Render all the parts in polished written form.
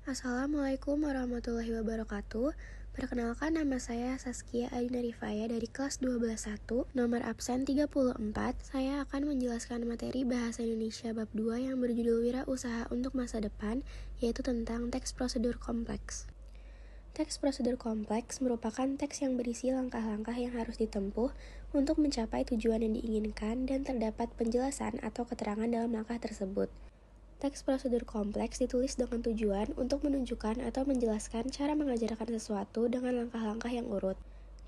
Assalamualaikum warahmatullahi wabarakatuh. Perkenalkan, nama saya Saskia Adina Rifaya dari kelas 12.1, nomor absen 34. Saya akan menjelaskan materi Bahasa Indonesia bab 2 yang berjudul Wirausaha untuk Masa Depan, yaitu tentang teks prosedur kompleks. Teks prosedur kompleks merupakan teks yang berisi langkah-langkah yang harus ditempuh untuk mencapai tujuan yang diinginkan dan terdapat penjelasan atau keterangan dalam langkah tersebut. Teks prosedur kompleks ditulis dengan tujuan untuk menunjukkan atau menjelaskan cara mengajarkan sesuatu dengan langkah-langkah yang urut.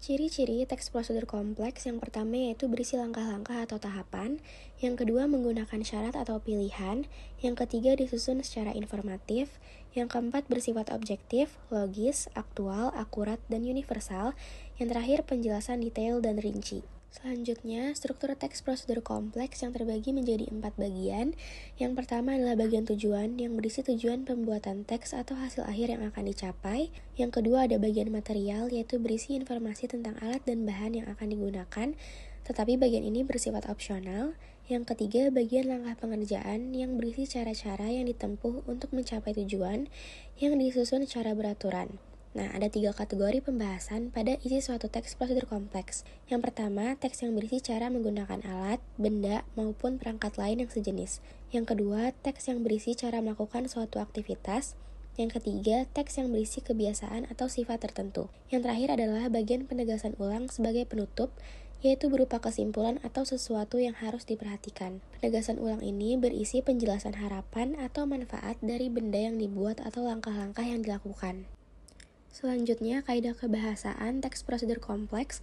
Ciri-ciri teks prosedur kompleks yang pertama yaitu berisi langkah-langkah atau tahapan, yang kedua menggunakan syarat atau pilihan, yang ketiga disusun secara informatif, yang keempat bersifat objektif, logis, aktual, akurat, dan universal, yang terakhir penjelasan detail dan rinci. Selanjutnya, struktur teks prosedur kompleks yang terbagi menjadi 4 bagian. Yang pertama adalah bagian tujuan yang berisi tujuan pembuatan teks atau hasil akhir yang akan dicapai. Yang kedua ada bagian material, yaitu berisi informasi tentang alat dan bahan yang akan digunakan, tetapi bagian ini bersifat opsional. Yang ketiga bagian langkah pengerjaan yang berisi cara-cara yang ditempuh untuk mencapai tujuan yang disusun secara beraturan. Nah, ada 3 kategori pembahasan pada isi suatu teks prosedur kompleks. Yang pertama, teks yang berisi cara menggunakan alat, benda, maupun perangkat lain yang sejenis. Yang kedua, teks yang berisi cara melakukan suatu aktivitas. Yang ketiga, teks yang berisi kebiasaan atau sifat tertentu. Yang terakhir adalah bagian penegasan ulang sebagai penutup, yaitu berupa kesimpulan atau sesuatu yang harus diperhatikan. Penegasan ulang ini berisi penjelasan harapan atau manfaat dari benda yang dibuat atau langkah-langkah yang dilakukan. Selanjutnya, kaidah kebahasaan teks prosedur kompleks.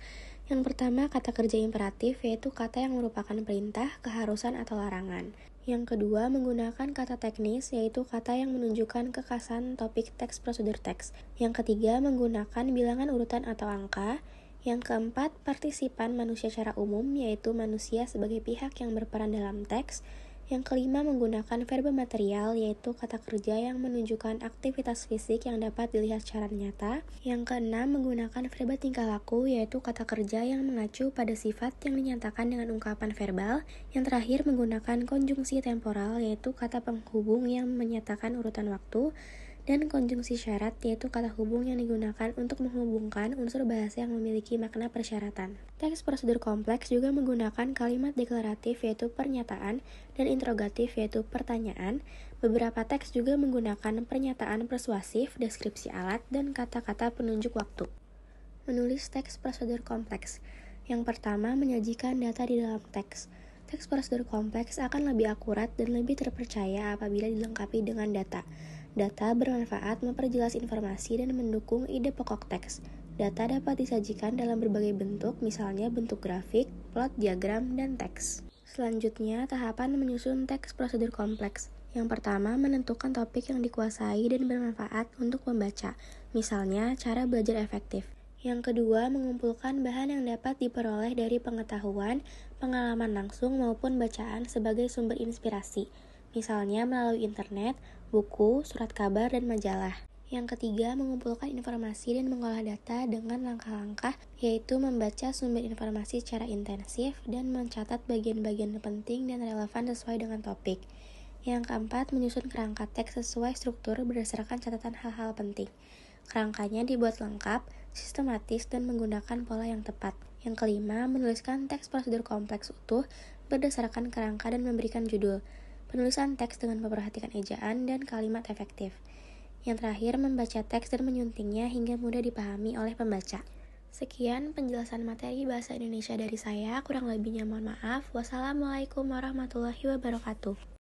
Yang pertama, kata kerja imperatif, yaitu kata yang merupakan perintah, keharusan, atau larangan. Yang kedua, menggunakan kata teknis, yaitu kata yang menunjukkan kekhasan topik teks prosedur teks. Yang ketiga, menggunakan bilangan urutan atau angka. Yang keempat, partisipan manusia secara umum, yaitu manusia sebagai pihak yang berperan dalam teks. Yang kelima, menggunakan verba material, yaitu kata kerja yang menunjukkan aktivitas fisik yang dapat dilihat secara nyata. Yang keenam, menggunakan verba tingkah laku, yaitu kata kerja yang mengacu pada sifat yang dinyatakan dengan ungkapan verbal. Yang terakhir, menggunakan konjungsi temporal, yaitu kata penghubung yang menyatakan urutan waktu. Dan konjungsi syarat, yaitu kata hubung yang digunakan untuk menghubungkan unsur bahasa yang memiliki makna persyaratan. Teks prosedur kompleks juga menggunakan kalimat deklaratif, yaitu pernyataan, dan interrogatif, yaitu pertanyaan. Beberapa teks juga menggunakan pernyataan persuasif, deskripsi alat, dan kata-kata penunjuk waktu. Menulis teks prosedur kompleks. Yang pertama, menyajikan data di dalam teks. Teks prosedur kompleks akan lebih akurat dan lebih terpercaya apabila dilengkapi dengan data. Data bermanfaat memperjelas informasi dan mendukung ide pokok teks. Data dapat disajikan dalam berbagai bentuk, misalnya bentuk grafik, plot, diagram, dan teks. Selanjutnya, tahapan menyusun teks prosedur kompleks. Yang pertama, menentukan topik yang dikuasai dan bermanfaat untuk membaca, misalnya cara belajar efektif. Yang kedua, mengumpulkan bahan yang dapat diperoleh dari pengetahuan, pengalaman langsung maupun bacaan sebagai sumber inspirasi, misalnya melalui internet, buku, surat kabar, dan majalah. Yang ketiga, mengumpulkan informasi dan mengolah data dengan langkah-langkah, yaitu membaca sumber informasi secara intensif dan mencatat bagian-bagian penting dan relevan sesuai dengan topik. Yang keempat, menyusun kerangka teks sesuai struktur berdasarkan catatan hal-hal penting. Kerangkanya dibuat lengkap, sistematis, dan menggunakan pola yang tepat. Yang kelima, menuliskan teks prosedur kompleks utuh berdasarkan kerangka dan memberikan judul. Penulisan teks dengan memperhatikan ejaan dan kalimat efektif. Yang terakhir, membaca teks dan menyuntingnya hingga mudah dipahami oleh pembaca. Sekian penjelasan materi Bahasa Indonesia dari saya, kurang lebihnya mohon maaf. Wassalamualaikum warahmatullahi wabarakatuh.